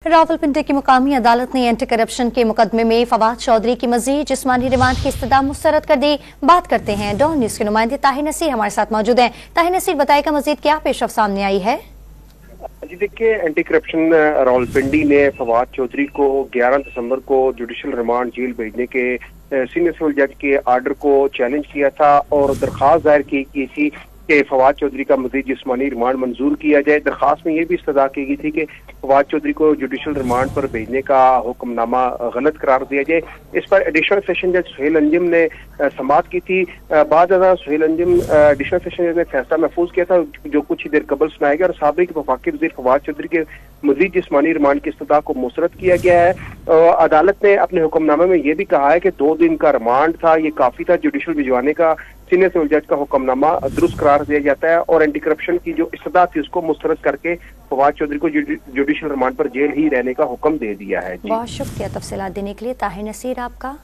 रावलपिंडी की मुकामी अदालत ने एंटी करप्शन के मुकदमे में फवाद चौधरी की मजीद जिस्मानी रिमांड की इस्तदा मुस्तरद कर दी। बात करते हैं डॉन न्यूज के नुमाइंदे ताहिर नसीर हमारे साथ मौजूद हैं। ताहिर नसीर, बताएगा मजीद क्या पेशरफ सामने आई है? जी देखिए, एंटी करप्शन रावलपिंडी ने फवाद चौधरी को 11 दिसंबर को जुडिशल रिमांड जेल भेजने के सीनियर सिविल जज के आर्डर को चैलेंज किया था और दरख्वास्त दायर की थी कि फवाद चौधरी का मजीद जिस्मानी रिमांड मंजूर किया जाए। दरख्वास्त में यह भी इस्तदा की गई थी कि फवाद चौधरी को जुडिशल रिमांड पर भेजने का हुक्मनामा गलत करार दिया जाए। इस पर एडिशनल सेशन जज सुहेल अंजुम ने समाअत की थी। बाद सुहेल अंजुम एडिशनल सेशन जज ने फैसला महफूज किया था जो कुछ ही देर कबल सुनाया गया और साबिक वफाकी वज़ीर फवाद चौधरी के मजीद जिस्मानी रिमांड की इस्तदा को मुस्तरद किया गया है। अदालत ने अपने हुक्मनामे में यह भी कहा है कि 2 दिन का रिमांड था, ये काफी था जुडिशल भिजवाने का। सीनियर सिविल जज का हुक्मनामा दुरुस्त करार दिया जाता है और एंटी करप्शन की जो इस्तदा थी उसको मुस्तरद करके फवाद चौधरी को जुडिशल रिमांड पर जेल ही रहने का हुक्म दे दिया है। बहुत शुक्रिया तफसीलात देने के लिए ताहिर नसीर आपका।